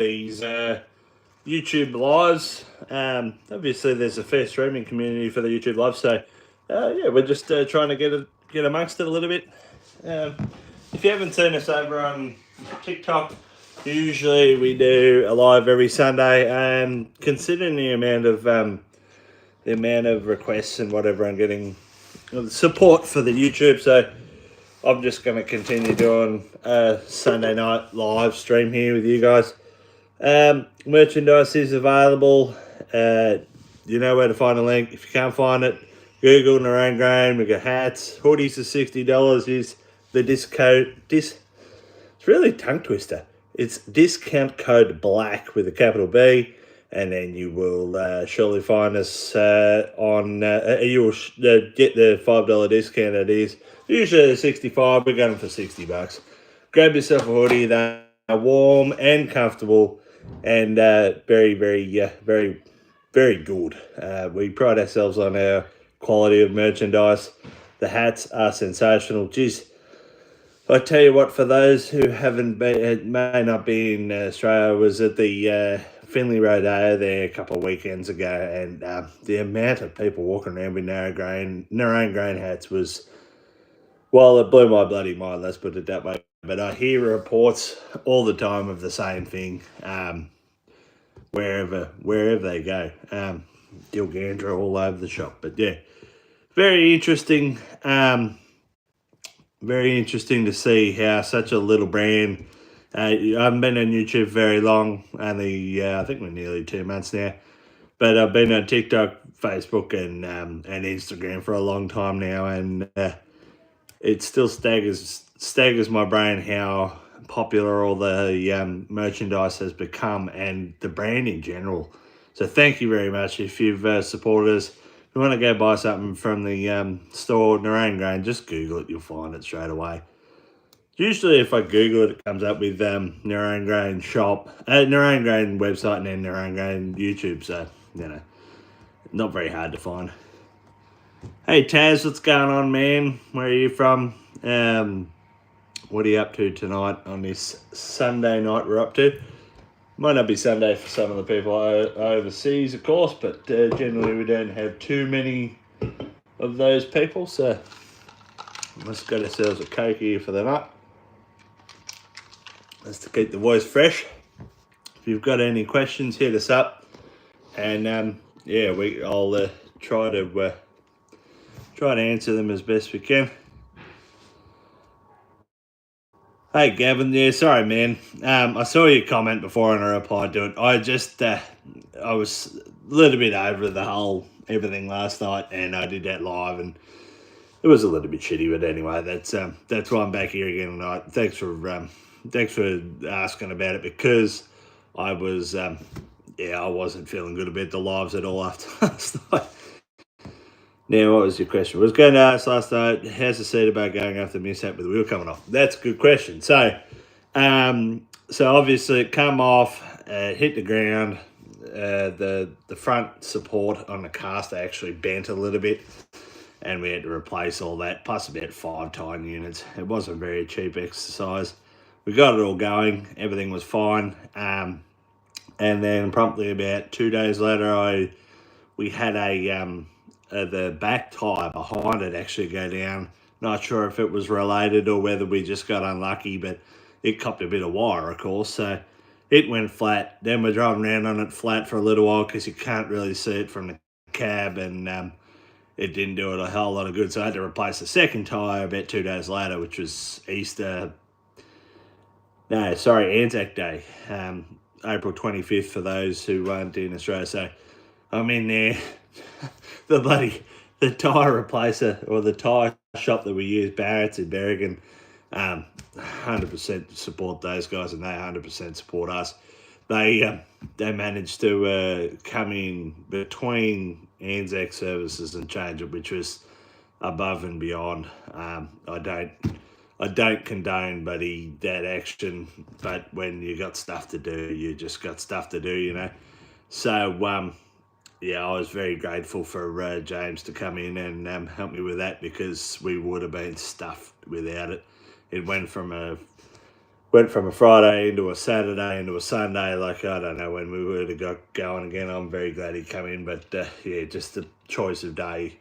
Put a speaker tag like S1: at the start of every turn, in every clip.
S1: these YouTube lives. Obviously, there's a fair streaming community for the YouTube live, so yeah, we're just trying to get amongst it a little bit. If you haven't seen us over on TikTok, usually we do a live every Sunday, and considering the amount of requests and whatever I'm getting support for the YouTube, so I'm just going to continue doing a Sunday night live stream here with you guys. Merchandise is available. You know where to find a link. If you can't find it, Google Narang. We got hats. Hoodies are $60. Is the it's really tongue twister. It's discount code BLACK with a capital B, and then you will surely find us on. You will get the $5 discount. It is usually $65. We're going for $60. Grab yourself a hoodie. They're warm and comfortable, and very good. We pride ourselves on our quality of merchandise. The hats are sensational. Geez, I tell you what, for those who may not be in Australia, I was at the Finley Rodeo there a couple of weekends ago, and the amount of people walking around with Narang grain hats was, well, it blew my bloody mind, let's put it that way. But I hear reports all the time of the same thing, wherever they go. Gilgandra all over the shop. But yeah, very interesting. Very interesting to see how such a little brand. I haven't been on YouTube very long, only I think we're nearly 2 months now. But I've been on TikTok, Facebook, and Instagram for a long time now, and it still staggers my brain how popular all the merchandise has become, and the brand in general. So thank you very much if you've supported us. If you want to go buy something from the store, Narang Grain, just Google it, you'll find it straight away. Usually if I Google it, it comes up with Narang Grain shop, Narang Grain website, and then Narang Grain YouTube, so, you know, not very hard to find. Hey Taz, what's going on, man? Where are you from? What are you up to tonight on this Sunday night we're up to? Might not be Sunday for some of the people overseas, of course, but generally we don't have too many of those people, so let's get ourselves a Coke here for the night. That's to keep the voice fresh. If you've got any questions, hit us up, and yeah, I'll try to answer them as best we can. Hey Gavin, yeah, sorry man. I saw your comment before and I replied to it. I just, I was a little bit over the whole everything last night, and I did that live, and it was a little bit shitty. But anyway, that's why I'm back here again tonight. Thanks for asking about it, because I was, I wasn't feeling good about the lives at all after last night. Now, what was your question? I was going to ask last night, how's the cedar bar going after the mishap with the wheel coming off? That's a good question. So, obviously it come off, hit the ground. The front support on the caster actually bent a little bit, and we had to replace all that, plus about 5 tying units. It wasn't a very cheap exercise. We got it all going. Everything was fine. And then promptly about 2 days later, we had the back tyre behind it actually go down. Not sure if it was related or whether we just got unlucky, but it copped a bit of wire, of course, so it went flat. Then we're driving around on it flat for a little while because you can't really see it from the cab, and it didn't do it a whole lot of good, so I had to replace the second tyre about 2 days later, which was Anzac Day, April 25th for those who weren't in Australia. So I'm in there. the tyre replacer, or the tyre shop that we use, Barrett's in Berrigan, 100% support those guys, and they 100% support us. They managed to come in between Anzac services and change it, which was above and beyond. I don't condone that action, but when you got stuff to do, you just got stuff to do, you know. So yeah, I was very grateful for James to come in and help me with that, because we would have been stuffed without it. It went from a went from a Friday into a Saturday into a Sunday. Like, I don't know when we would have got going again. I'm very glad he came in, but yeah, just the choice of day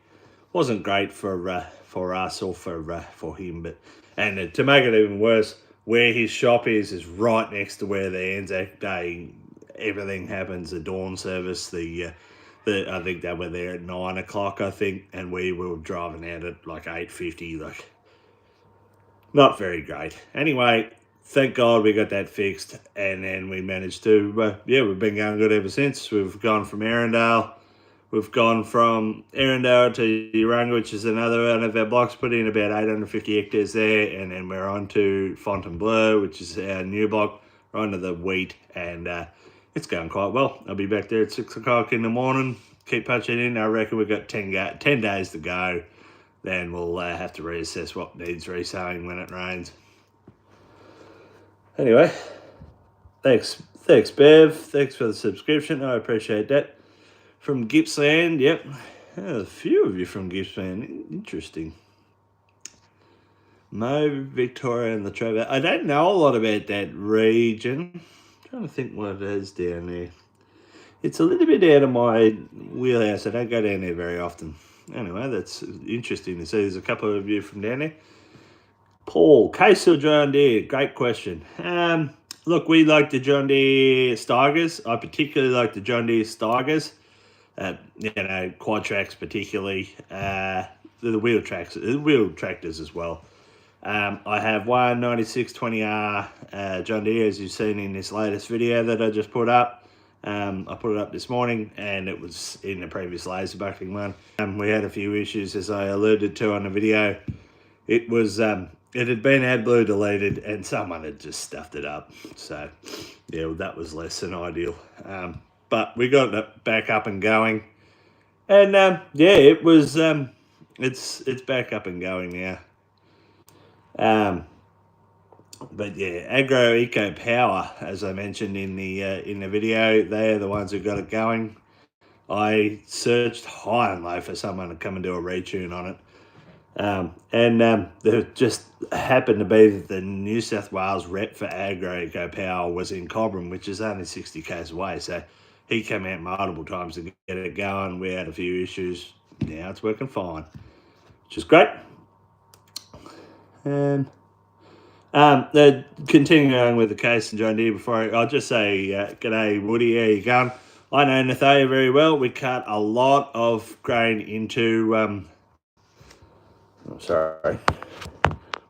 S1: wasn't great for us or for him. But and to make it even worse, where his shop is right next to where the Anzac Day everything happens. The dawn service, I think they were there at 9 o'clock, I think, and we were driving out at like 8:50. Like, not very great. Anyway, thank God we got that fixed, and then we managed to, we've been going good ever since. We've gone from Arundel. We've gone from Arundel to Urunga, which is another one of our blocks, put in about 850 hectares there, and then we're on to Fontainebleau, which is our new block. We're on to the wheat, and it's going quite well. I'll be back there at 6 o'clock in the morning. Keep punching in. I reckon we've got 10 days to go. Then we'll have to reassess what needs resowing when it rains. Anyway, thanks Bev. Thanks for the subscription. I appreciate that. From Gippsland, yep. A few of you from Gippsland. Interesting. Mo, Victoria, and Latrobe. I don't know a lot about that region. I'm trying to think what it is down there. It's a little bit out of my wheelhouse. I don't go down there very often. Anyway, that's interesting to see. There's a couple of you from down there. Paul, case or John Deere? Great question. Look, we like the John Deere Steigers. I particularly like the John Deere Steigers. Quad tracks particularly. The wheel tractors as well. I have one 9620R John Deere, as you've seen in this latest video that I just put up. I put it up this morning, and it was in the previous laser bucking one. We had a few issues, as I alluded to on the video. It was it had been AdBlue deleted, and someone had just stuffed it up. So yeah, that was less than ideal. But we got it back up and going, and it was it's back up and going now. But yeah, Agro Eco Power, as I mentioned in the video, they are the ones who got it going. I searched high and low for someone to come and do a retune on it. There just happened to be that the New South Wales rep for Agro Eco Power was in Cobram, which is only 60 k's away. So he came out multiple times to get it going. We had a few issues. Now it's working fine, which is great. Continuing on with the case and John Deere, I'll just say, g'day Woody, how you going? I know Nathalia very well. We cut a lot of grain into,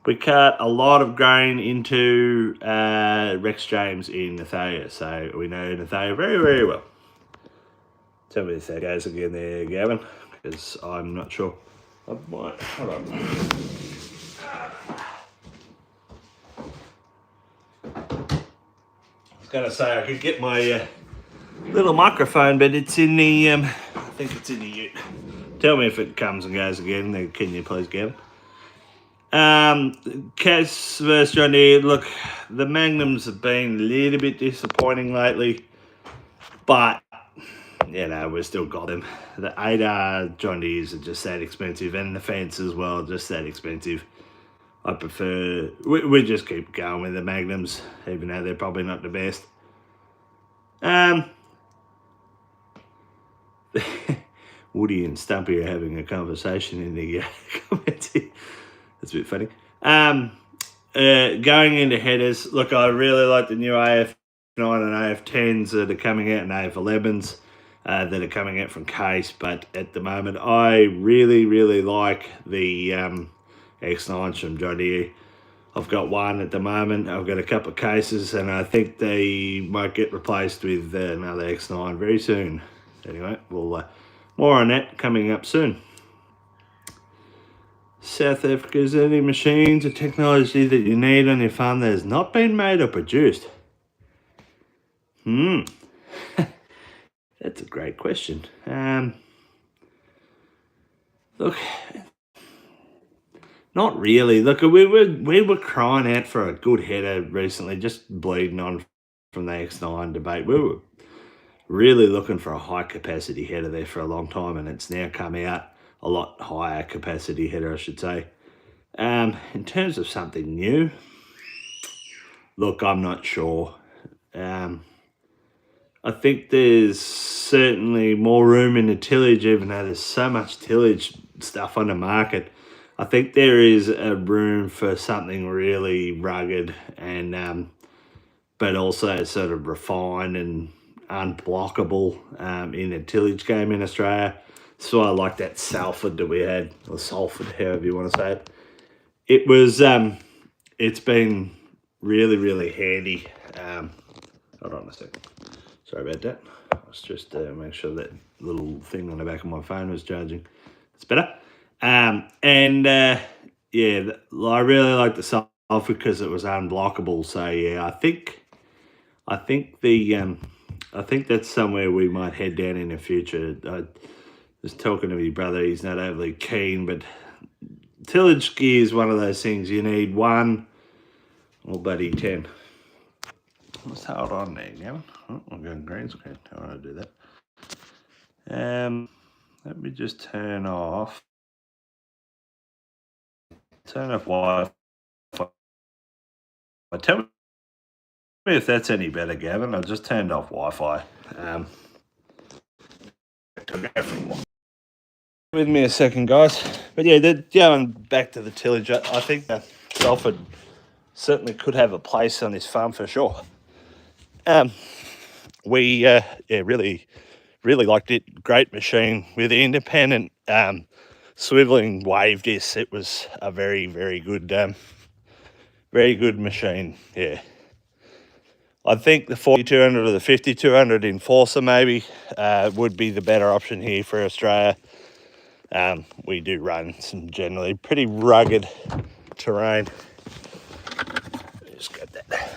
S1: we cut a lot of grain into Rex James in Nathalia, so we know Nathalia very, very well. Tell me if that goes again there, Gavin, because I'm not sure. I might, hold on. Gonna say I could get my little microphone, but it's in the I think it's in the ute. Tell me if it comes and goes again. Can you please, Gavin? Cass versus John Deere. Look, the Magnums have been a little bit disappointing lately, but we've still got them. The 8R John Deeres are just that expensive, and the Fence as well, just that expensive. I prefer, we just keep going with the Magnums, even though they're probably not the best. Woody and Stumpy are having a conversation in the comments here. That's a bit funny. Going into headers, look, I really like the new AF9 and AF10s that are coming out, and AF11s that are coming out from Case, but at the moment I really, really like the X9s from John Deere. I've got one at the moment. I've got a couple of cases, and I think they might get replaced with another X9 very soon. Anyway, we'll more on that coming up soon. South Africa, is there any machines or technology that you need on your farm that has not been made or produced? That's a great question. Look, not really. Look, we were crying out for a good header recently, just bleeding on from the X9 debate. We were really looking for a high capacity header there for a long time, and it's now come out a lot higher capacity header, I should say. In terms of something new, look, I'm not sure. Um, I think there's certainly more room in the tillage, even though there's so much tillage stuff on the market. I think there is a room for something really rugged and, but also sort of refined and unblockable in the tillage game in Australia. So I like that Salford that we had, or Salford, however you want to say it. It was, it's been really, really handy. Hold on a second. Sorry about that. Let's just make sure that little thing on the back of my phone was charging. It's better. And yeah, I really like the Salford because it was unblockable. So yeah, I think I think that's somewhere we might head down in the future. I was talking to my brother; he's not overly keen, but tillage gear is one of those things you need one or bloody 10. Let's hold on there, Gavin. Oh, I'm going green screen. I want to do that. Let me just turn off Wi-Fi. Tell me if that's any better, Gavin. I just turned off Wi-Fi. With me a second, guys. But yeah, going back to the tillage, I think that Salford certainly could have a place on this farm for sure. We yeah, really liked it. Great machine with the independent swiveling wave disc. It was a very good machine. Yeah, I think the 4200 or the 5200 Enforcer maybe would be the better option here for Australia. We do run some generally pretty rugged terrain. Just got that.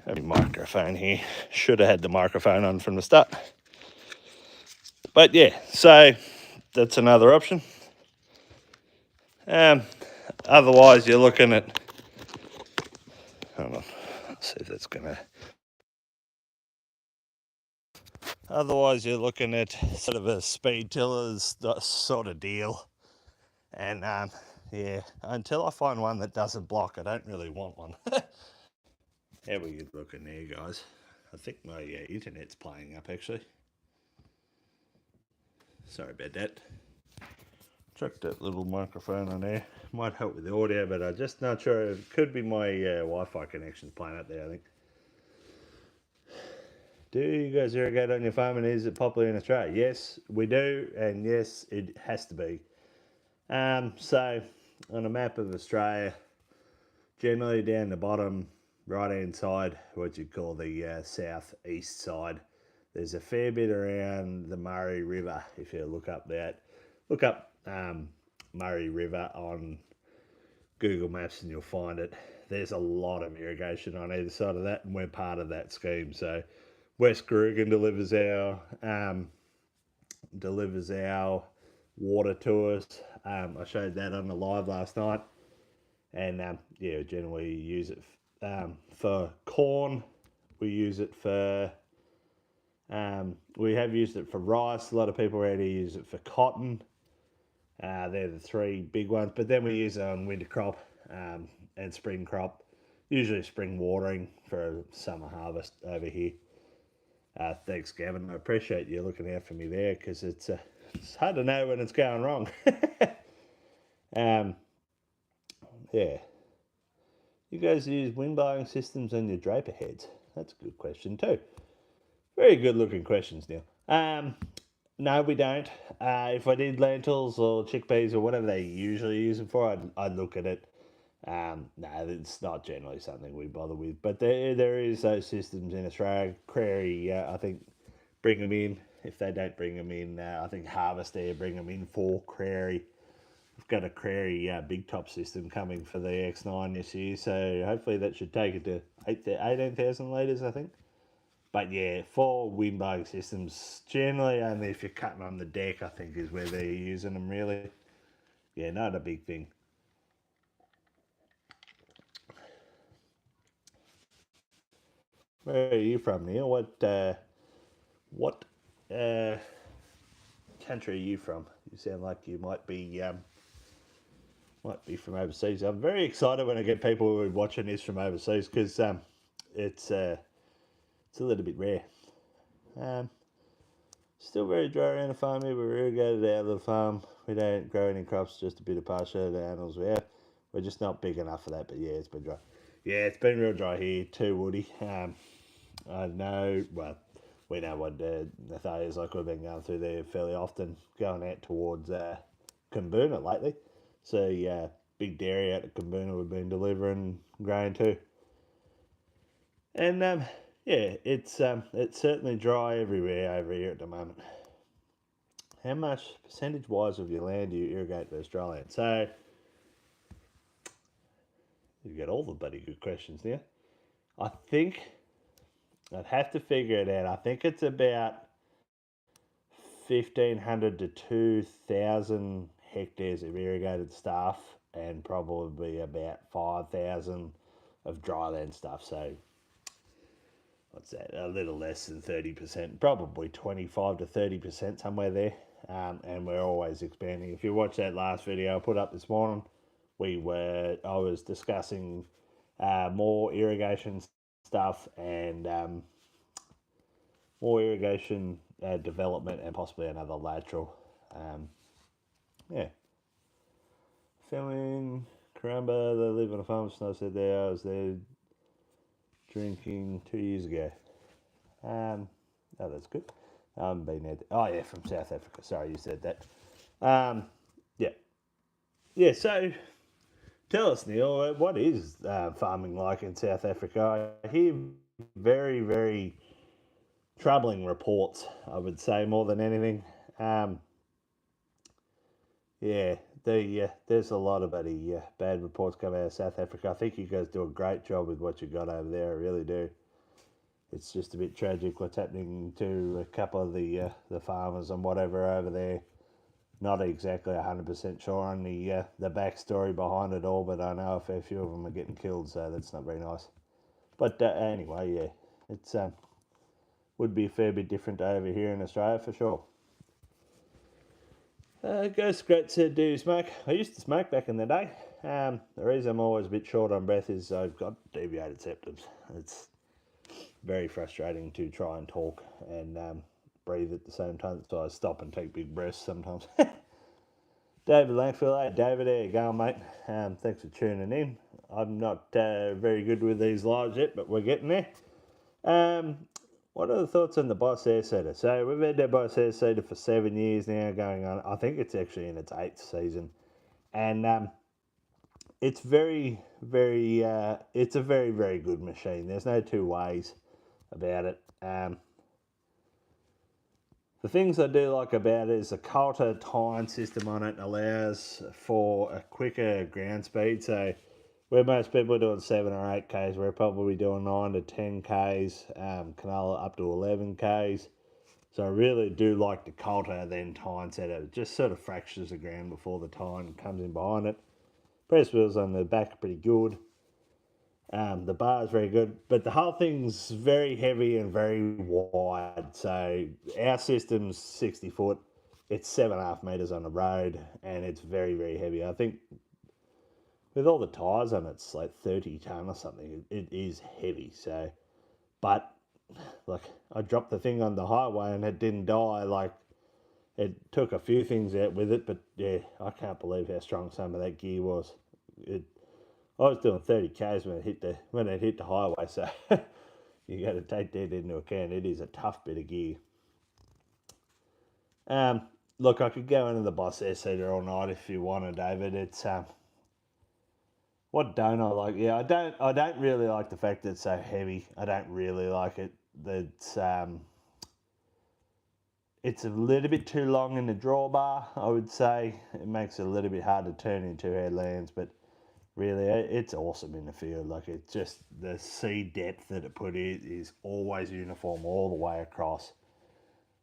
S1: Have my microphone here. Should have had the microphone on from the start. But yeah, so that's another option. Otherwise, you're looking at. Hold on. Let's see if that's gonna. Otherwise, you're looking at sort of a speed tillers sort of deal. And yeah, until I find one that doesn't block, I don't really want one. How are you looking there, guys? I think my internet's playing up actually. Sorry about that. Chuck that little microphone on there. Might help with the audio, but I'm just not sure. It could be my Wi-Fi connection's playing up there, I think. Do you guys irrigate on your farm, and is it popular in Australia? Yes, we do, and yes, it has to be. So, on a map of Australia, generally down the bottom right-hand side, what you'd call the south-east side, there's a fair bit around the Murray River. If you look up Murray River on Google Maps and you'll find it. There's a lot of irrigation on either side of that, and we're part of that scheme. So West Kooragan delivers our water to us. I showed that on the live last night, and yeah, generally use it for corn. We use it for we have used it for rice. A lot of people already use it for cotton. They're the three big ones, but then we use it on winter crop and spring crop, usually spring watering for summer harvest over here. Thanks, Gavin. I appreciate you looking out for me there because it's hard to know when it's going wrong. Yeah. You guys use wind blowing systems on your draper heads? That's a good question too. Very good looking questions, Neil. No, we don't. If I did lentils or chickpeas or whatever they usually use it for, I'd look at it. No, it's not generally something we bother with. But there is those systems in Australia. Prairie, I think, bring them in. If they don't bring them in, I think Harvest Air bring them in for Prairie. We've got a Prairie big top system coming for the X9 this year, so hopefully that should take it to 18,000 litres, I think. But yeah, for wind blowing systems, generally only if you're cutting on the deck, I think is where they're using them really. Yeah, not a big thing. Where are you from, Neil? What country are you from? You sound like you might be might be from overseas. I'm very excited when I get people who are watching this from overseas because it's a little bit rare. Still very dry around the farm here. We're irrigated out of the farm. We don't grow any crops, just a bit of pasture. The animals we're just not big enough for that. But yeah, it's been dry. Yeah, it's been real dry here. Too woody. I know. Well, we know what Nathalia's like. We've been going through there fairly often, going out towards Kumboona lately. So yeah, big dairy out of Kumboona we've been delivering grain to. And yeah, it's certainly dry everywhere over here at the moment. How much percentage wise of your land do you irrigate for Australian? So you get all the bloody good questions there. I think I'd have to figure it out. I think it's about 1,500 to 2,000 hectares of irrigated stuff, and probably about 5,000 of dryland stuff. So what's that? A little less than 30%, probably 25 to 30%, somewhere there. And we're always expanding. If you watch that last video I put up this morning, I was discussing more irrigation stuff and more irrigation development and possibly another lateral. Yeah. Filming Karamba, they live on a farm. Snow said there. I was there drinking 2 years ago. Oh, that's good. I haven't been there. Oh, yeah, from South Africa. Sorry, you said that. Yeah. Yeah, so tell us, Neil, what is farming like in South Africa? I hear very, very troubling reports, I would say, more than anything. Yeah, there's a lot of bad reports coming out of South Africa. I think you guys do a great job with what you got over there. I really do. It's just a bit tragic what's happening to a couple of the farmers and whatever over there. Not exactly 100% sure on the backstory behind it all, but I know a fair few of them are getting killed, so that's not very nice. But anyway, yeah, it's would be a fair bit different over here in Australia for sure. Ghost Great said, do you smoke? I used to smoke back in the day. The reason I'm always a bit short on breath is I've got deviated septums. It's very frustrating to try and talk and breathe at the same time, so I stop and take big breaths sometimes. David Langfield, hey David, how you going, mate? Thanks for tuning in. I'm not very good with these lives yet, but we're getting there. What are the thoughts on the Boss Air Setter? So we've had that Boss Air Setter for 7 years now going on. I think it's actually in its 8th season. And it's very, very, it's a very, very good machine. There's no two ways about it. The things I do like about it is the coulter tying system on it allows for a quicker ground speed. So where most people are doing 7 or 8 Ks, we're probably doing 9 to 10 Ks, canola up to 11 Ks. So I really do like the coulter then tying setup. It just sort of fractures the ground before the tying comes in behind it. Press wheels on the back are pretty good. The bar is very good, but the whole thing's very heavy and very wide. So our system's 60 foot. It's 7.5 meters on the road, and it's very, very heavy. I think with all the tyres on it, it's like 30 ton or something. It is heavy. So, but like I dropped the thing on the highway and it didn't die. Like it took a few things out with it, but yeah, I can't believe how strong some of that gear was. I was doing 30 Ks when it hit the highway, so you got to take that into account. It is a tough bit of gear. Look, I could go into the Boss Air Setter all night if you wanted, David. It's what don't I like? Yeah, I don't really like the fact that it's so heavy. I don't really like it. It's a little bit too long in the drawbar, I would say. It makes it a little bit hard to turn into headlands, but really, it's awesome in the field. Like, it's just the seed depth that it put in is always uniform all the way across.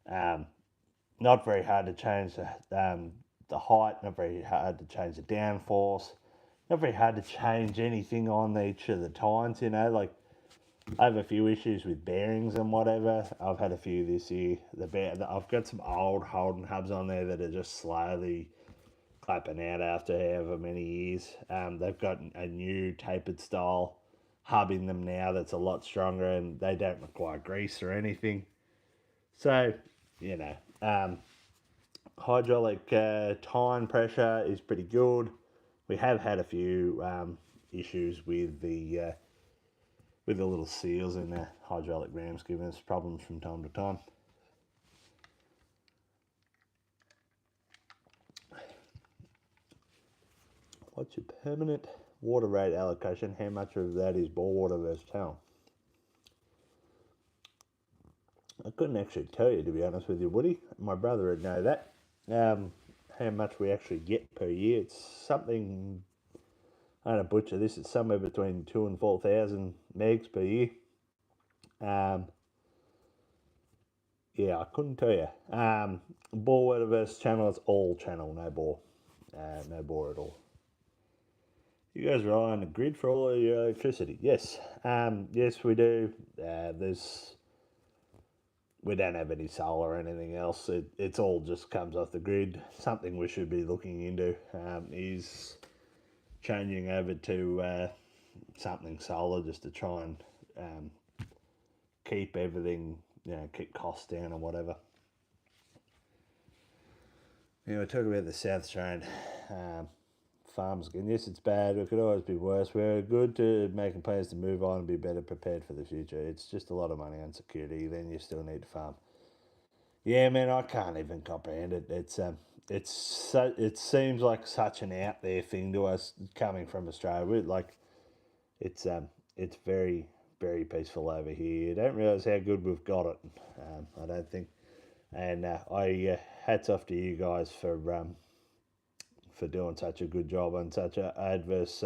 S1: Not very hard to change the height, not very hard to change the downforce, not very hard to change anything on each of the tines, you know. Like, I have a few issues with bearings and whatever. I've had a few this year. I've got some old Holden hubs on there that are just slowly clapping out after however many years. They've got a new tapered style hub in them now that's a lot stronger, and they don't require grease or anything. So, you know, hydraulic tine pressure is pretty good. We have had a few issues with the little seals in the hydraulic rams, giving us problems from time to time. What's your permanent water rate allocation? How much of that is bore water versus town? I couldn't actually tell you, to be honest with you, Woody. My brother would know that. How much we actually get per year. It's something, I don't butcher this, it's somewhere between 2,000 and 4,000 megs per year. Yeah, I couldn't tell you. Bore water versus channel, it's all channel, no bore. No bore at all. You guys rely on the grid for all of your electricity? Yes. Yes, we do. We don't have any solar or anything else. It's all just comes off the grid. Something we should be looking into is changing over to something solar, just to try and keep everything, keep costs down or whatever. We're talking about the South Australian farms again. Yes, it's bad. It could always be worse. We're good to making plans to move on and be better prepared for the future. It's just a lot of money on security. Then you still need to farm. Yeah, man, I can't even comprehend it. It seems like such an out there thing to us coming from Australia. It's it's very very peaceful over here. You don't realise how good we've got it. I don't think. And I hats off to you guys for doing such a good job on such adverse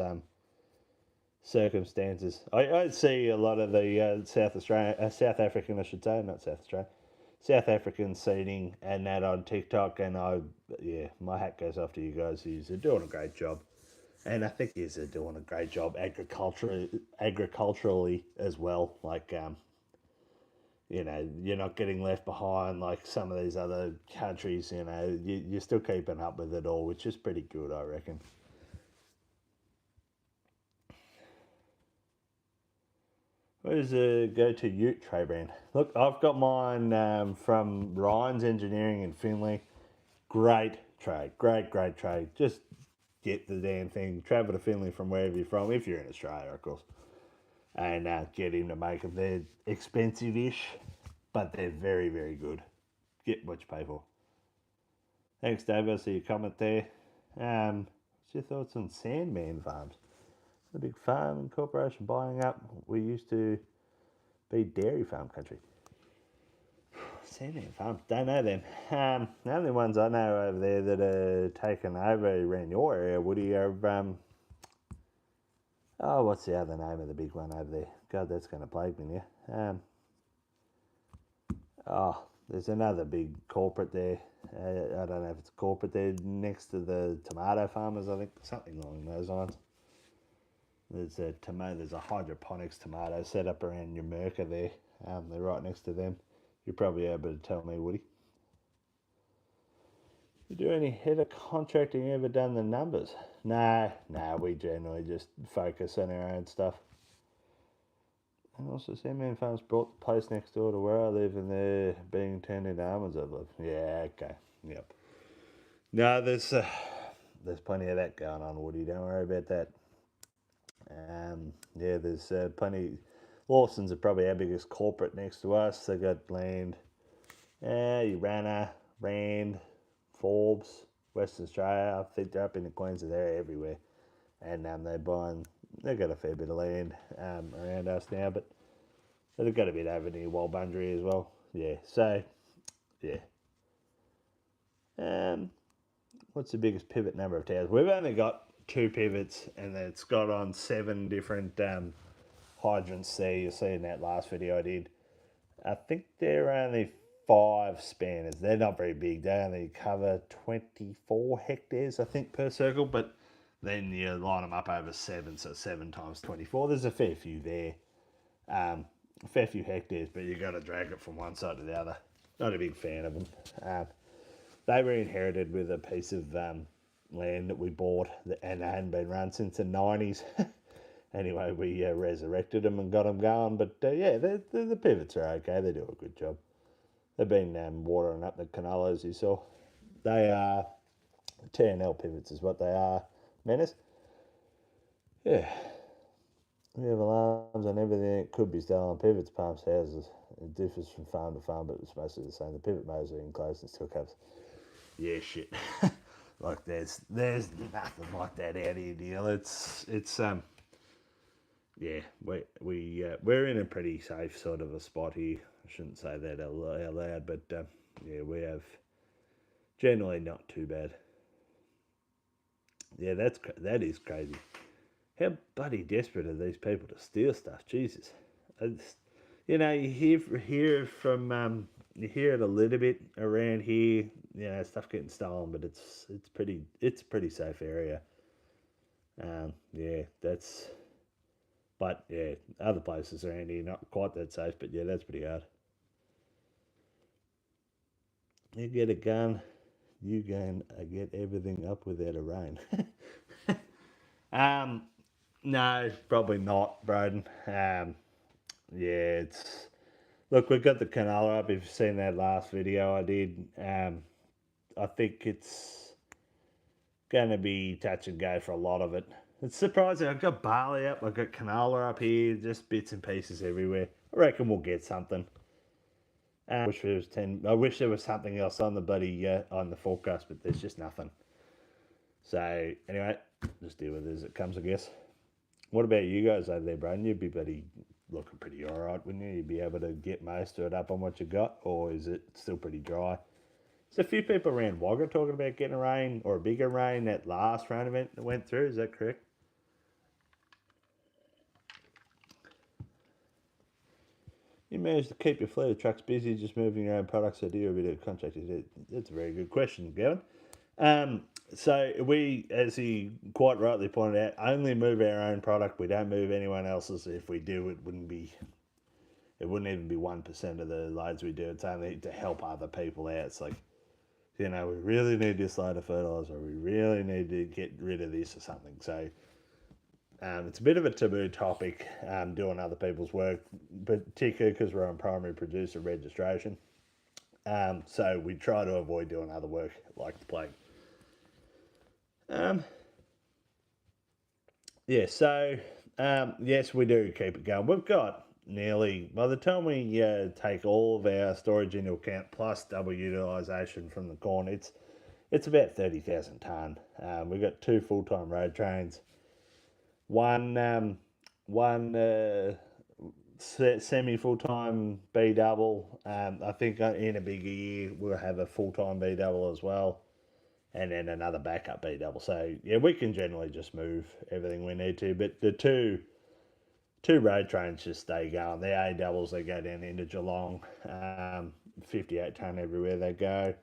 S1: circumstances. I see a lot of the South African, I should say, not South Australia, South African seeding and that on TikTok, and my hat goes off to you guys. You're doing a great job, and I think you're doing a great job agriculturally as well. You're not getting left behind like some of these other countries. You're still keeping up with it all, which is pretty good, I reckon. Where's the go-to ute tray brand? Look, I've got mine from Ryan's Engineering in Finley. Great tray, great tray. Just get the damn thing. Travel to Finley from wherever you're from, if you're in Australia, of course, and get him to make them. They're expensive-ish, but they're very, very good. Get what you pay for. Thanks, Dave. I see your comment there. What's your thoughts on Sandman farms? A big farm and corporation buying up. We used to be dairy farm country. Sandman farms, don't know them. The only ones I know over there that are taken over around your area, Woody, are what's the other name of the big one over there? God, that's going to plague me now. There's another big corporate there. I don't know if it's a corporate there next to the tomato farmers, I think, something along those lines. There's a hydroponics tomato set up around your Merca there. They're right next to them. You're probably able to tell me, Woody. You do any header contracting, ever done the numbers? Nah, we generally just focus on our own stuff. And also, Sandman Farms brought the place next door to where I live, and they're being turned into almonds, I believe. Yeah, okay, yep. No, there's plenty of that going on, Woody. Don't worry about that. There's plenty. Lawson's are probably our biggest corporate next to us. They got land. Urana, Rand, Forbes, Western Australia. I think they're up in the Queensland. They're everywhere, and they've got a fair bit of land around us now, but they've got a bit over near Walbundry as well. Yeah. So, yeah. What's the biggest pivot number of towers? We've only got 2 pivots, and it's got on 7 different hydrants there. You'll see in that last video I did. I think they're only 5 spanners. They're not very big. They only cover 24 hectares, I think, per circle, but then you line them up over 7, so 7 times 24. There's a fair few there. A fair few hectares, but you got to drag it from one side to the other. Not a big fan of them. They were inherited with a piece of land that we bought and they hadn't been run since the 90s. Anyway, we resurrected them and got them going. But yeah, the pivots are okay. They do a good job. They've been watering up the canolas you saw. They are TNL pivots is what they are. Menace. Yeah. We have alarms on everything. It could be still on pivots, pumps, houses. It differs from farm to farm, but it's mostly the same. The pivot motors are enclosed and still covers. Yeah, shit. Like there's nothing like that out here, deal. It's yeah, we're in a pretty safe sort of a spot here. I shouldn't say that out loud, but yeah, we have generally not too bad. Yeah, that is crazy. How bloody desperate are these people to steal stuff? Jesus, you know, you hear it a little bit around here. You know, stuff getting stolen, but it's a pretty safe area. Yeah, that's. But yeah, other places around here not quite that safe. But yeah, that's pretty hard. You get a gun, you can get everything up without a rain. um, no, probably not, Broden. Yeah, it's look. We've got the canola up. If you've seen that last video I did, I think it's going to be touch and go for a lot of it. It's surprising. I've got barley up. I've got canola up here. Just bits and pieces everywhere. I reckon we'll get something. I wish there was something else on the on the forecast, but there's just nothing. So anyway, just deal with it as it comes, I guess. What about you guys over there, Braden? You'd be looking pretty alright, wouldn't you? You'd be able to get most of it up on what you got, or is it still pretty dry? There's a few people around Wagga talking about getting a rain or a bigger rain that last rain event that went through. Is that correct? You manage to keep your fleet of trucks busy, just moving your own products, or do you a bit of contracting? That's a very good question, Gavin. So we, as he quite rightly pointed out, only move our own product. We don't move anyone else's. If we do, it wouldn't even be 1% of the loads we do. It's only to help other people out. It's like, you know, we really need this load of fertilizer. We really need to get rid of this or something. So it's a bit of a taboo topic, doing other people's work, particularly because we're on primary producer registration. So we try to avoid doing other work like the plague. Yeah, so yes, we do keep it going. We've got nearly, by the time we take all of our storage into account plus double utilisation from the corn, it's about 30,000 tonne. We've got 2 full-time road trains, one semi full-time B double. I think in a bigger year we'll have a full-time B double as well, and then another backup B double. So yeah, we can generally just move everything we need to. But the two road trains just stay going. The A doubles, they go down into Geelong, 58 tonne everywhere they go,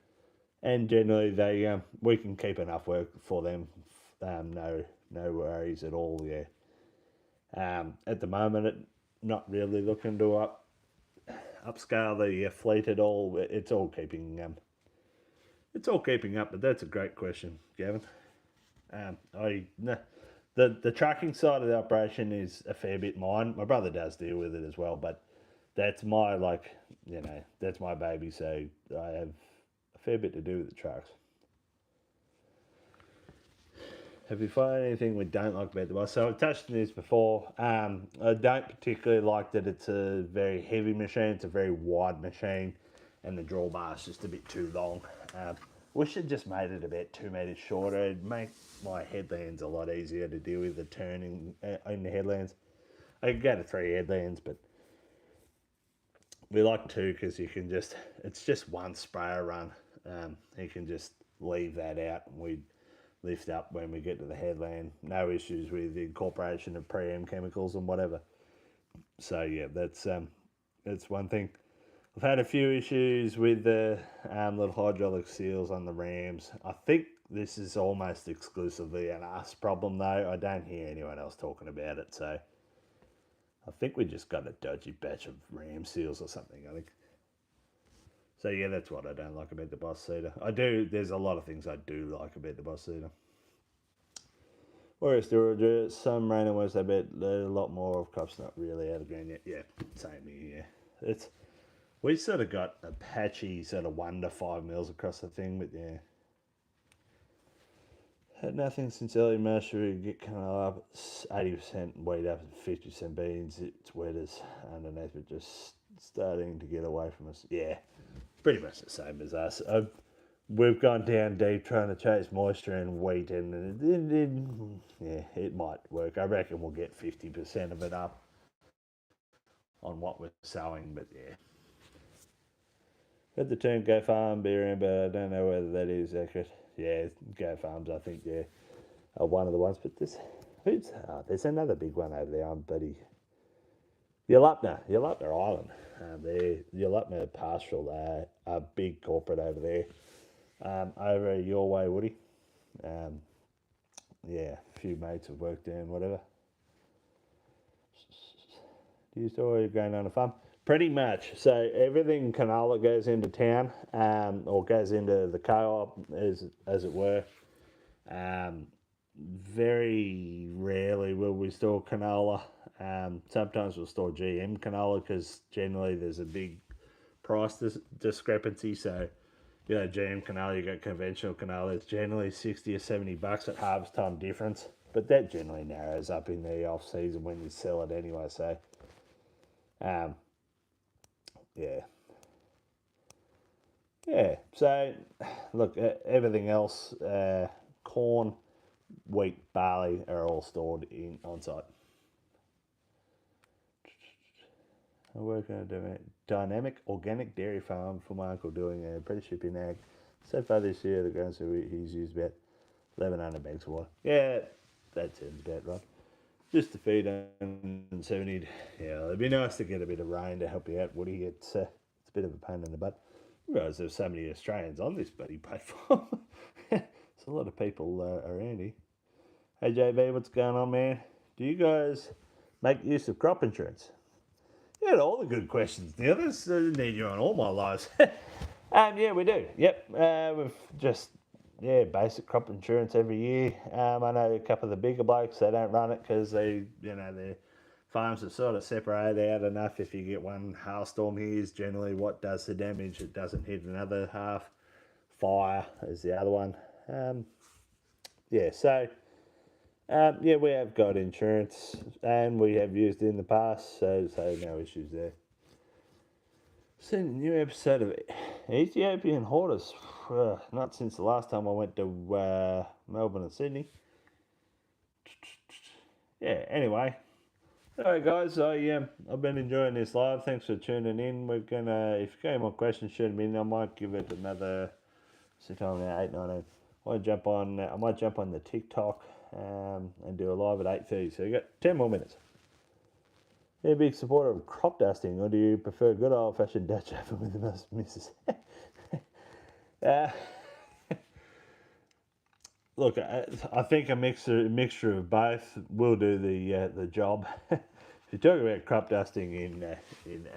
S1: and generally they we can keep enough work for them. No worries at all. Yeah. At the moment, not really looking to upscale the fleet at all. It's all keeping up. But that's a great question, Gavin. The trucking side of the operation is a fair bit mine. My brother does deal with it as well, but that's my that's my baby. So I have a fair bit to do with the trucks. Have you found anything we don't like about the bus? So I've touched on this before. I don't particularly like that it's a very heavy machine. It's a very wide machine, and the drawbar is just a bit too long. Wish it just made it about 2 metres shorter. It'd make my headlands a lot easier to deal with the turning in the headlands. I could go to 3 headlands, but we like 2 because it's just one sprayer run. You can just leave that out, and we lift up when we get to the headland. No issues with the incorporation of pre-em chemicals and whatever. So yeah, that's one thing. I've had a few issues with the little hydraulic seals on the rams. I think this is almost exclusively an us problem though. I don't hear anyone else talking about it, so I think we just got a dodgy batch of ram seals or something, I think. So yeah, that's what I don't like about the bus seater. There's a lot of things I do like about the bus seater. Or storage, some rain and west, I bet a lot more of crops not really out of green yet. Yeah, same here. Yeah, we sort of got a patchy sort of 1 to 5 mils across the thing, but yeah, had nothing since early March. We get kind of up 80% wheat up and 50% beans. It's wet as underneath, but just starting to get away from us. Yeah, pretty much the same as us. We've gone down deep trying to chase moisture in wheat, and yeah, it might work. I reckon we'll get 50% of it up on what we're sowing, but yeah. Heard the term Go Farm be around, but I don't know whether that is accurate. Yeah, Go Farms, I think, yeah, are one of the ones. But there's another big one over there on buddy Yalupna Island. There, Yalupna Pastoral, a big corporate over there. Over your way, Woody. Um, yeah, a few mates have worked there and whatever. Do you still are going on a farm? Pretty much. So everything canola goes into town, or goes into the co-op, as it were. Um, very rarely will we store canola. Sometimes we'll store GM canola because generally there's a big price discrepancy. So, GM canola, you got conventional canola. It's generally $60 or $70 at harvest time difference, but that generally narrows up in the off season when you sell it anyway. So, um, yeah, yeah. So, look, everything else, corn, wheat, barley are all stored in on site. I work on a dynamic organic dairy farm for my uncle doing an apprenticeship in ag. So far this year, the ground so he's used about 1,100 bags of water. Yeah, that sounds about right. Just to feed 170. Yeah, it'd be nice to get a bit of rain to help you out, Woody. It's a bit of a pain in the butt. I realise there's so many Australians on this bloody platform. There's a lot of people around here. Hey JB, what's going on, man? Do you guys make use of crop insurance? You had all the good questions, Neil. This need you on all my lives. Yeah, we do. Yep, we've just basic crop insurance every year. I know a couple of the bigger blokes they don't run it because their farms are sort of separated out enough. If you get one hailstorm, here's generally what does the damage. It doesn't hit another half. Fire is the other one. Yeah, so we have got insurance and we have used it in the past, so no issues there. Seen a new episode of Ethiopian Hoarders. Not since the last time I went to Melbourne and Sydney. Yeah, anyway. Alright guys, I've been enjoying this live. Thanks for tuning in. We're gonna, if you got any more questions, shoot them in. I might give it another, sometime now, 8, 9, 8. I might jump on the TikTok and do a live at 8:30. So you got 10 more minutes. Are you a big supporter of crop dusting, or do you prefer good old fashioned Dutch oven with the missus? Look, I think a mixture of both will do the job. If you talk about crop dusting in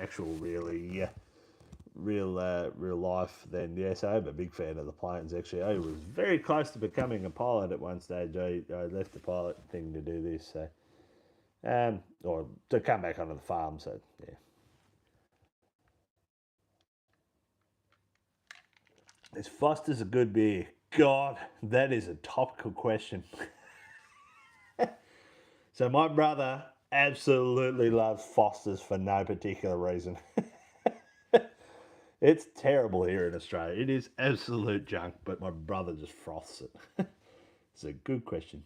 S1: actual real life, then yes, I'm a big fan of the planes. Actually, I was very close to becoming a pilot at one stage. I left the pilot thing to do this, so or to come back onto the farm. So yeah. Is Foster's a good beer? God, that is a topical question. So my brother absolutely loves Foster's for no particular reason. It's terrible here in Australia. It is absolute junk, but my brother just froths it. It's a good question.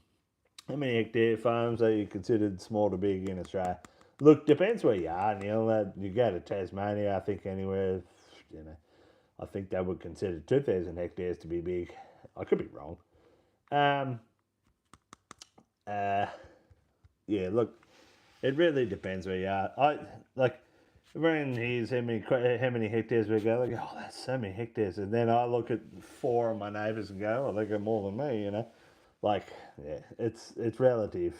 S1: How many hectare farms are you considered small to big in Australia? Look, depends where you are, Neil. You go to Tasmania, I think anywhere, I think they would consider 2,000 hectares to be big. I could be wrong. Um, yeah, look, it really depends where you are. Everyone hears how many hectares we go. They go, oh, that's so many hectares, and then I look at 4 of my neighbours and go, oh, they got more than me. Like, yeah, it's relative.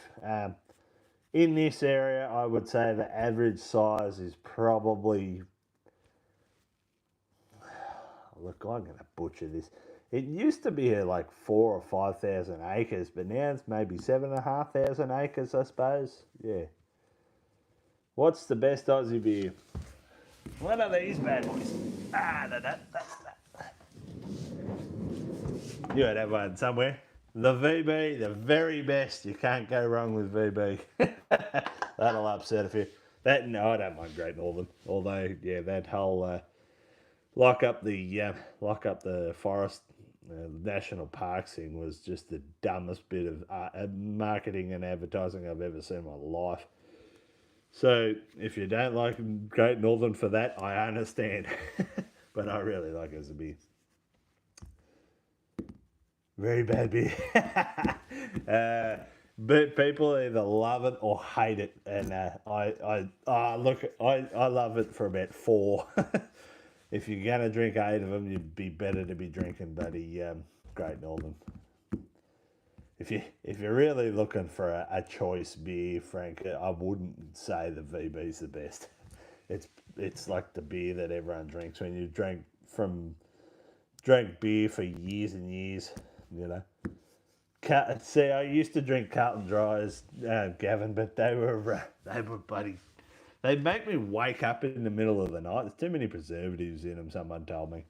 S1: In this area, I would say the average size is probably, look, I'm going to butcher this. It used to be like 4 or 5 thousand acres, but now it's maybe 7,500 acres, I suppose. Yeah. What's the best Aussie beer? What are these bad boys? You had that one somewhere. The VB, the very best. You can't go wrong with VB. That'll upset a few. That no, I don't mind Great Northern. Although, yeah, that whole lock up the forest national parks thing was just the dumbest bit of marketing and advertising I've ever seen in my life. So if you don't like Great Northern for that, I understand. But I really like it as a beer. Very bad beer. But people either love it or hate it, and I love it for about four. If you're gonna drink 8 of them, you'd be better to be drinking bloody Great Northern. If you're really looking for a choice beer, Frank, I wouldn't say the VB's the best. It's like the beer that everyone drinks when you drank beer for years and years, you know. See, I used to drink Carlton Dries, Gavin, but they were bloody. They'd make me wake up in the middle of the night. There's too many preservatives in them. Someone told me.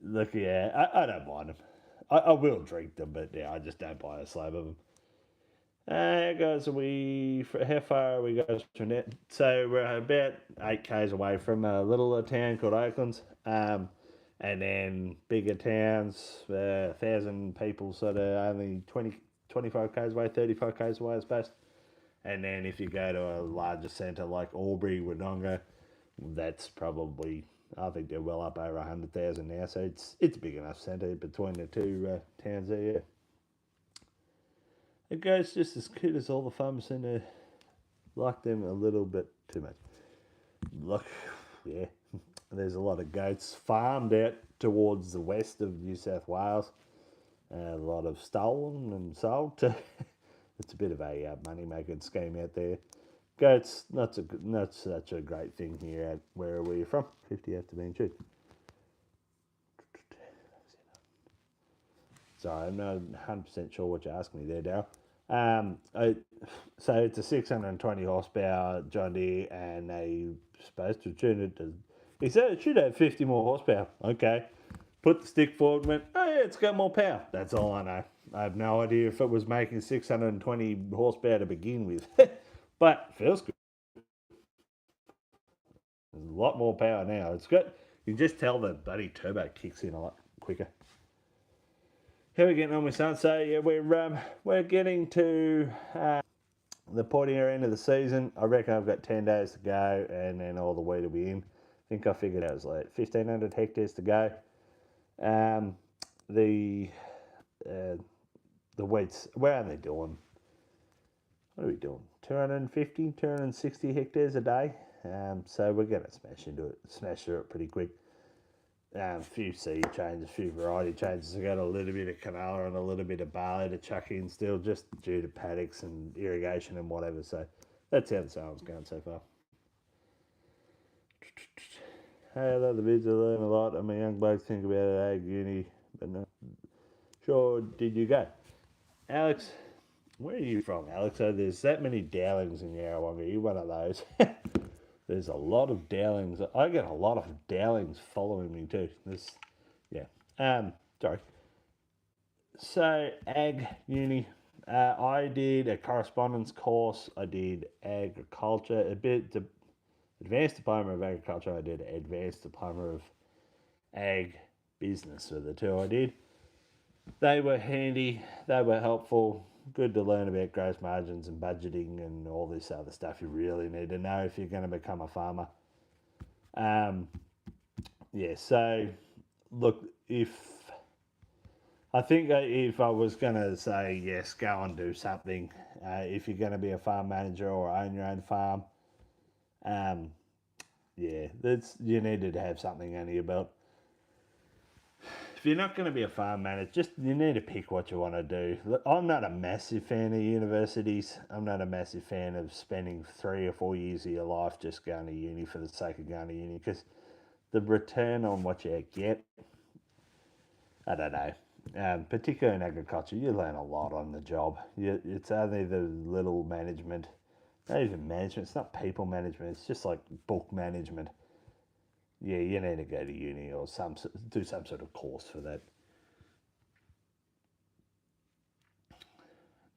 S1: Look, yeah, I don't mind them. I will drink them, but yeah, I just don't buy a slab of them. Guys, how far are we guys from that? So we're about 8 k's away from a little town called Oaklands. And then bigger towns, 1,000 people, sort of only 25 k's away, 35 k's away, I suppose. And then if you go to a larger centre like Albury, Wodonga, that's probably, I think they're well up over 100,000 now. So it's a big enough centre between the two towns there, yeah. It goes just as good as all the farmers seem to like them a little bit too much. Look, yeah, there's a lot of goats farmed out towards the west of New South Wales. A lot of stolen and sold. It's a bit of a money-making scheme out there. Goats, not such a great thing here at where you're from. 50 after being chewed. Sorry, I'm not 100% sure what you're asking me there, Daryl. So it's a 620 horsepower John Deere, and they supposed to tune it to. He said it should have 50 more horsepower. Okay, put the stick forward, and went, oh yeah, it's got more power. That's all I know. I have no idea if it was making 620 horsepower to begin with, but it feels good. There's a lot more power now. It's good. You can just tell the bloody turbo kicks in a lot quicker. How are we getting on with son? So yeah, we're getting to the pointier end of the season. I reckon I've got 10 days to go, and then all the wheat will be in. I think I figured out it was like 1,500 hectares to go. The wheat's, we're only doing, what are we doing? 250, 260 hectares a day. So we're going to smash through it pretty quick. A few seed changes, a few variety changes. I got a little bit of canola and a little bit of barley to chuck in still, just due to paddocks and irrigation and whatever. So that's how the sale's going so far. Hey, I love the vids. I learn a lot. I'm a young bloke, think about it, ag uni, but no. Sure, did you go? Alex, where are you from, Alex? So there's that many Dowlings in Yarrawonga. You're one of those. There's a lot of Dowlings. I get a lot of Dowlings following me too. Sorry. So ag uni. I did a correspondence course. I did agriculture, advanced diploma of agriculture. I did advanced diploma of ag business. So the two I did. They were handy. They were helpful. Good to learn about gross margins and budgeting and all this other stuff you really need to know if you're going to become a farmer. So look, if I was going to say yes, go and do something. If you're going to be a farm manager or own your own farm, you needed to have something under your belt. If you're not going to be a farm manager, you need to pick what you want to do. I'm not a massive fan of universities. I'm not a massive fan of spending 3 or 4 years of your life just going to uni for the sake of going to uni, because the return on what you get, I don't know. Particularly in agriculture, you learn a lot on the job. It's only the little management, not even management, it's not people management, it's just like book management. Yeah, you need to go to uni or do some sort of course for that.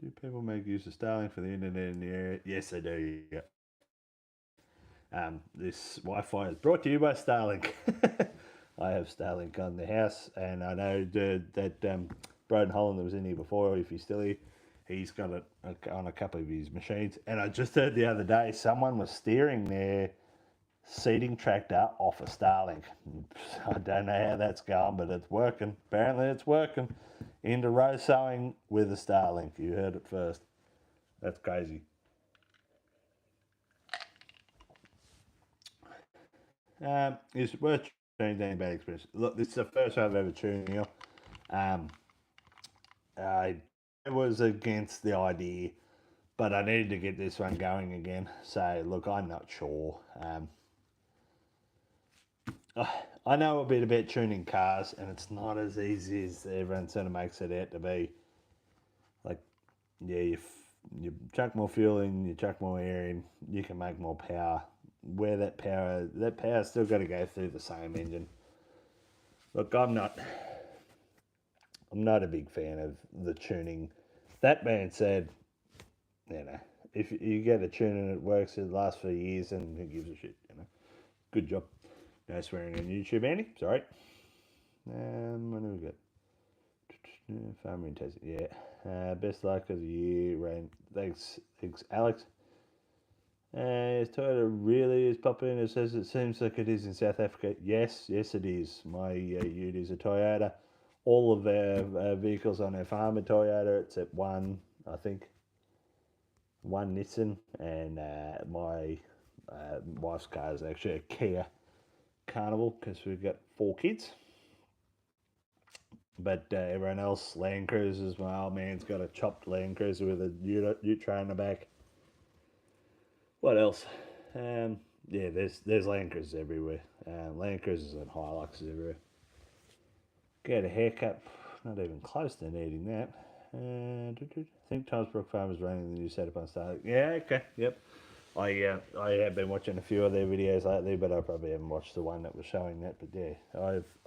S1: Do people make use of Starlink for the internet in the area? Yes, they do. Yeah. This Wi-Fi is brought to you by Starlink. I have Starlink on the house, and I know that Broden Holland that was in here before, if he's still here, he's got it on a couple of his machines. And I just heard the other day someone was steering their seeding tractor off a Starlink. I don't know how that's going, but it's working. Apparently, it's working. Into row sowing with a Starlink. You heard it first. That's crazy. It's worth tuning down bad experience. Look, this is the first time I've ever tuned you. Um, I was against the idea, but I needed to get this one going again. So, look, I'm not sure. I know a bit about tuning cars, and it's not as easy as everyone sort of makes it out to be. Like, yeah, you chuck more fuel in, you chuck more air in, you can make more power. Where that power's still got to go through the same engine. Look, I'm not a big fan of the tuning. That being said, if you get a tune and it works, it lasts for years, and who gives a shit, Good job. No swearing on YouTube, Andy. Sorry. What do we got? Farmer in Tassie. Yeah. Best luck of the year, Rain. Thanks, Alex. Is Toyota really as popular as it seems like it is in South Africa? Yes, it is. My ute is a Toyota. All of our vehicles on our farm are Toyota, except one, I think. One Nissan, and my wife's car is actually a Kia Carnival because we've got 4 kids. But everyone else, Land Cruisers, my old man's got a chopped Land Cruiser with a ute tray in the back. What else? Yeah, there's Land Cruisers everywhere. Land Cruisers and Hiluxes everywhere. Get a haircut, not even close to needing that. I think Thomas Brook Farm is running the new setup on Starlink. Yeah, okay, yep. I have been watching a few of their videos lately, but I probably haven't watched the one that was showing that. But yeah,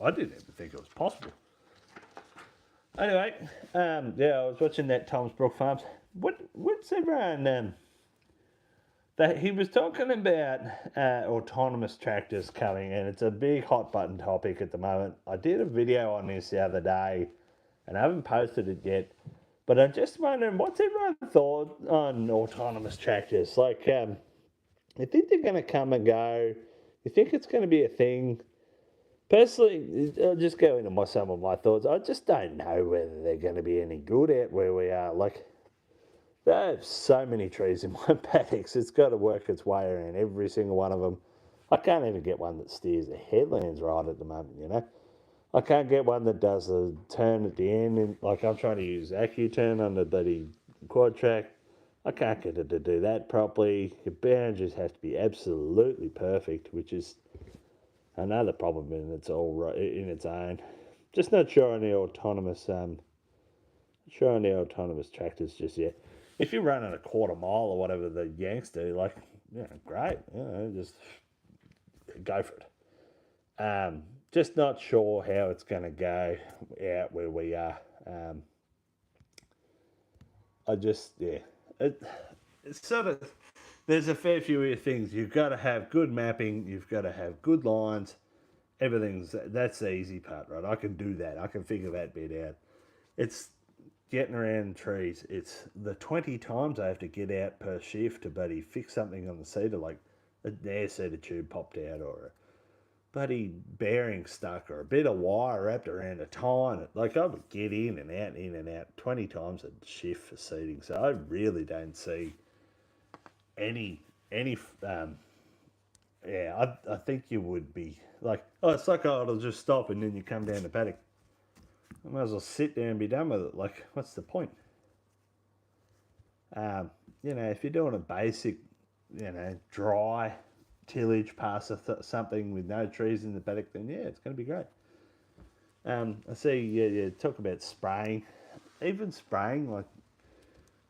S1: I didn't even think it was possible. Anyway, yeah, I was watching that Thomas Brook Farms. What's everyone that he was talking about autonomous tractors coming, and it's a big hot button topic at the moment. I did a video on this the other day, and I haven't posted it yet. But I'm just wondering, what's everyone's thought on autonomous tractors? Like, you think they're going to come and go? You think it's going to be a thing? Personally, I'll just go into some of my thoughts. I just don't know whether they're going to be any good at where we are. Like, I have so many trees in my paddocks. It's got to work its way around every single one of them. I can't even get one that steers the headlands right at the moment, I can't get one that does a turn at the end. And, like, I'm trying to use AccuTurn on the bloody quad track. I can't get it to do that properly. Your boundaries have to be absolutely perfect, which is another problem in its own. Just not sure on the autonomous tractors just yet. If you're running a quarter mile or whatever the Yanks do, like, great, just go for it. Just not sure how it's going to go out where we are. It's sort of, there's a fair few things. You've got to have good mapping, you've got to have good lines, that's the easy part, right? I can do that, I can figure that bit out. It's getting around trees. It's the 20 times I have to get out per shift to buddy fix something on the cedar, like an air cedar tube popped out, or a bloody bearing stuck, or a bit of wire wrapped around a tie. Like, I would get in and out 20 times a shift for seeding. So I really don't see any I think you would be like, oh, it's like, oh, it'll just stop and then you come down the paddock. I might as well sit there and be done with it. Like, what's the point? If you're doing a basic, dry tillage past something with no trees in the paddock, then yeah, it's going to be great. I see you talk about spraying. Even spraying, like,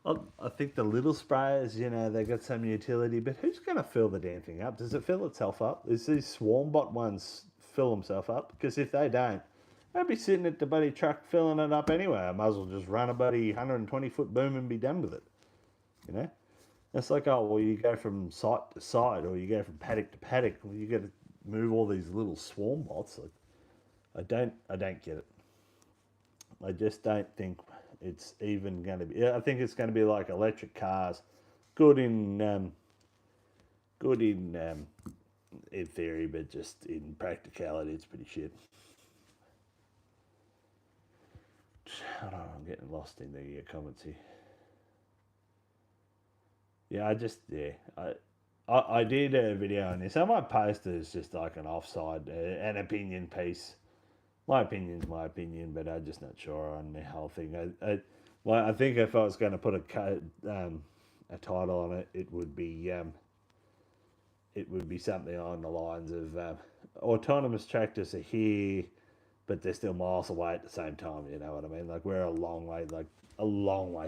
S1: I think the little sprayers, they got some utility, but who's going to fill the damn thing up? Does it fill itself up? Does these swarm bot ones fill themselves up? Because if they don't, I'd be sitting at the buddy truck filling it up anyway. I might as well just run a buddy 120-foot boom and be done with it. You know? It's like, oh, well, you go from site to site or you go from paddock to paddock. Well, you got to move all these little swarm bots. Like, I don't get it. I just don't think it's even going to be. I think it's going to be like electric cars, good in in theory, but just in practicality, it's pretty shit. I don't know, I'm getting lost in the comments here. Yeah, I did a video on this. I might post it as just like an offside, an opinion piece. My opinion's my opinion, but I'm just not sure on the whole thing. I think if I was going to put a title on it, it would be something along the lines of autonomous tractors are here, but they're still miles away at the same time. You know what I mean? Like, we're a long way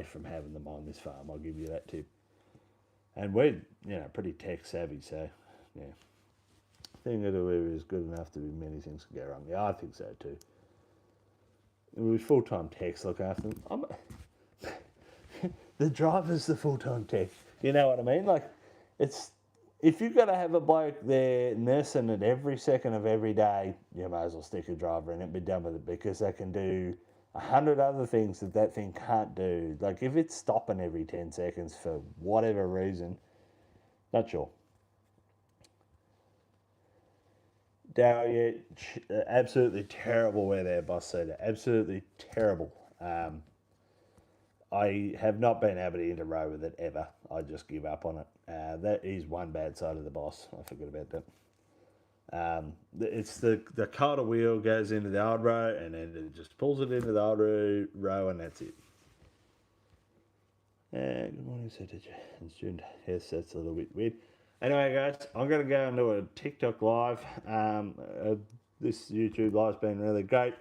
S1: from having them on this farm. I'll give you that tip. And we're pretty tech savvy, so yeah. Thing that is good enough to be many things can go wrong. Yeah, I think so too. With full-time techs look after them. The driver's the full-time tech. You know what I mean? Like, it's if you've got to have a bloke there nursing it every second of every day, you might as well stick a driver in it and be done with it, because they can do 100 other things that thing can't do. Like, if it's stopping every 10 seconds for whatever reason, not sure. Daria, absolutely terrible weather there, Boss Cedar. Absolutely terrible. I have not been able to enter row with it ever. I just give up on it. That is one bad side of the boss. I forget about that. It's the quarter wheel goes into the old row, and then it just pulls it into the old row, and that's it. Good morning, Sir. It's June. Yes, that's a little bit weird. Anyway, guys, I'm going to go into a TikTok live. This YouTube live's been really great.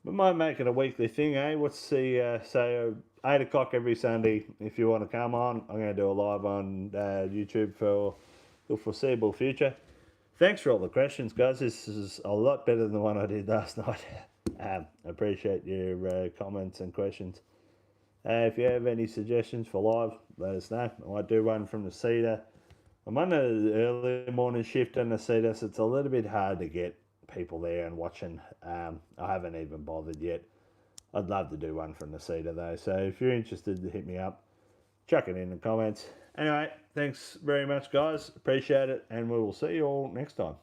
S1: We might make it a weekly thing, eh? What's the, say, 8 o'clock every Sunday, if you want to come on. I'm going to do a live on YouTube for the foreseeable future. Thanks for all the questions, guys. This is a lot better than the one I did last night. I appreciate your comments and questions. If you have any suggestions for live, let us know. I might do one from the Cedar. I'm on an early morning shift on the Cedar, so it's a little bit hard to get people there and watching. I haven't even bothered yet. I'd love to do one from the Cedar though, so if you're interested, hit me up. Chuck it in the comments. Anyway, thanks very much, guys. Appreciate it, and we will see you all next time.